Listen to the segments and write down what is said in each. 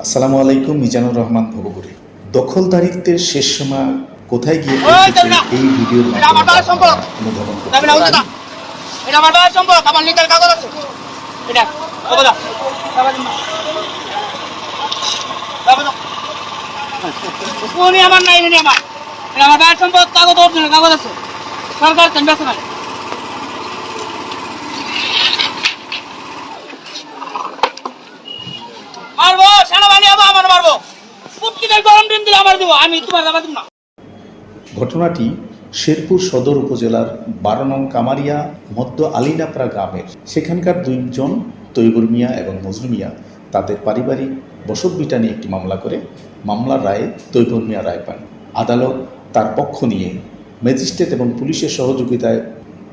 আসসালামু আলাইকুম। মিজানুর রহমান ভবগুড়ি। দখলদারিত্বের শেষ সীমা কোথায় গিয়ে পৌঁছেছে এই ভিডিওর মাধ্যমে অনুধাবন করতে পারবেন। আমার নাই আমার আমার ভাইয়ের সম্পদ কাগজ অরিজিনাল কাগজ আছে সরকার বেছে নাই মারবো সেনাবাহিনী আমার মারবো প্রত্যেকের গরম দিন দিলে আমার দিব আমি তোমার দাবা দিব না। ঘটনাটি শেরপুর সদর উপজেলার 12 নং কামারিয়া মধ্য আলিনাপাড়া গ্রামের। সেখানকার দুইজন তৈবুর মিয়া এবং মজনু মিয়া তাদের পারিবারিক বসতভিটা নিয়ে একটি মামলা করে মামলার রায়ে তৈবুর মিয়া রায় পান। আদালত তার পক্ষ নিয়ে ম্যাজিস্ট্রেট এবং পুলিশের সহযোগিতায়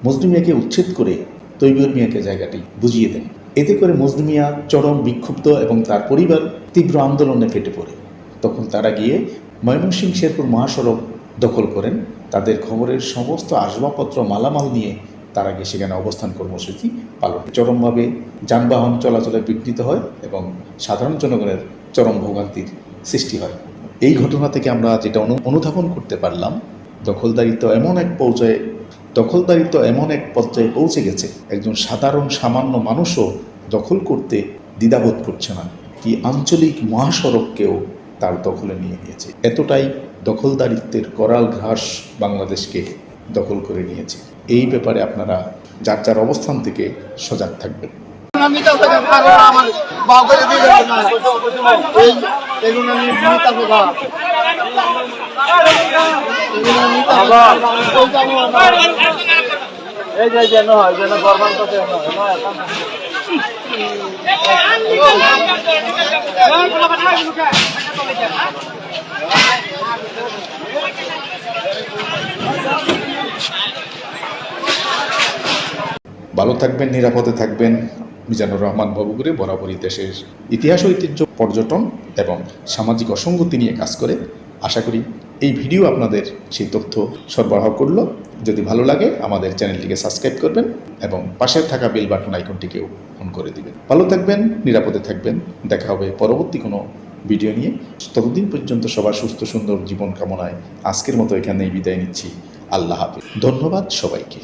মজনু মিয়াকে উচ্ছেদ করে তৈবুর মিয়াকে জায়গাটি বুঝিয়ে দেন। এতে করে মজনু মিয়া চরম বিক্ষুব্ধ এবং তার পরিবার তীব্র আন্দোলনে ফেটে পড়ে। তখন তারা গিয়ে ময়মনসিংহ শেরপুর মহাসড়ক দখল করেন। তাদের খবরের সমস্ত আসবাবপত্র মালামাল নিয়ে তারা গিয়ে সেখানে অবস্থান কর্মসূচি পালন। চরমভাবে যানবাহন চলাচলে বিঘ্নিত হয় এবং সাধারণ জনগণের চরম ভোগান্তির সৃষ্টি হয়। এই ঘটনা থেকে আমরা যেটা অনুধাবন করতে পারলাম, দখলদারিত্ব এমন এক পর্যায়ে পৌঁছে গেছে, একজন সাধারণ সামান্য মানুষও দখল করতে দ্বিধাবোধ করছে না, কি আঞ্চলিক মহাসড়ককেও তার দখলে নিয়ে নিয়েছে। এতটাই দখলদারিত্বের করাল ঘাস বাংলাদেশকে দখল করে নিয়েছে। এই ব্যাপারে আপনারা যার যার অবস্থান থেকে সজাগ থাকবেন। ভালো থাকবেন, নিরাপদে থাকবেন। মিজানুর রহমান ভবগুড়ি বরাবরই দেশের ইতিহাস, ঐতিহ্য, পর্যটন এবং সামাজিক অসঙ্গতি নিয়ে কাজ করে। আশা করি এই ভিডিও আপনাদের সেই তথ্য সরবরাহ করলো। যদি ভালো লাগে আমাদের চ্যানেলটিকে সাবস্ক্রাইব করবেন এবং পাশে থাকা বেল বাটন আইকনটিকেও অন করে দিবেন। ভালো থাকবেন, নিরাপদে থাকবেন। দেখা হবে পরবর্তী কোনো ভিডিও নিয়ে। ততদিন পর্যন্ত সবার সুস্থ সুন্দর জীবন কামনায় আজকের মতো এখানেই বিদায় নিচ্ছি। আল্লাহ হাফেজ। ধন্যবাদ সবাইকে।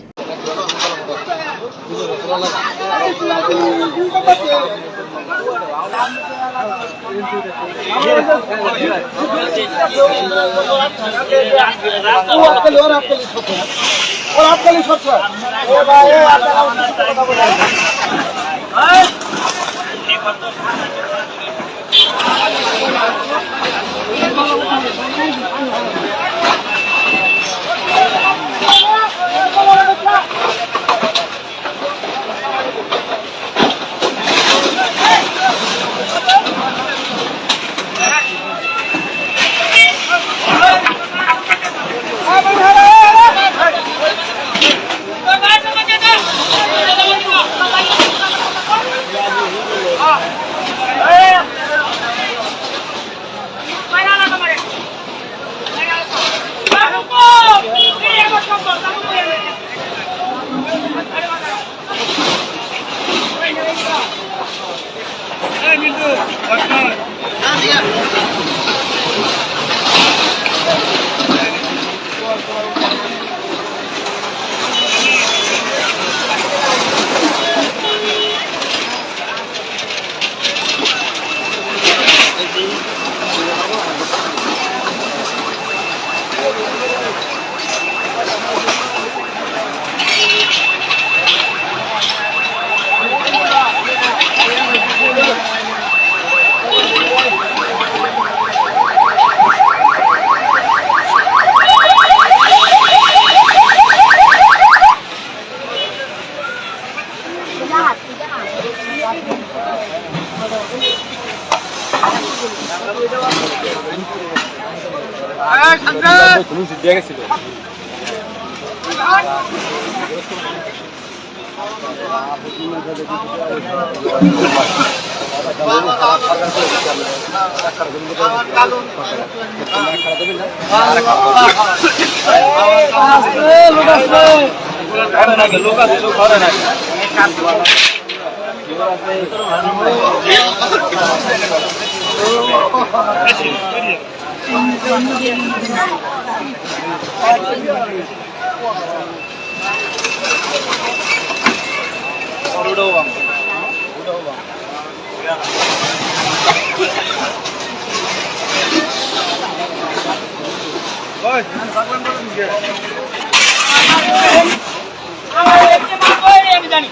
লোক আছে আমি জানি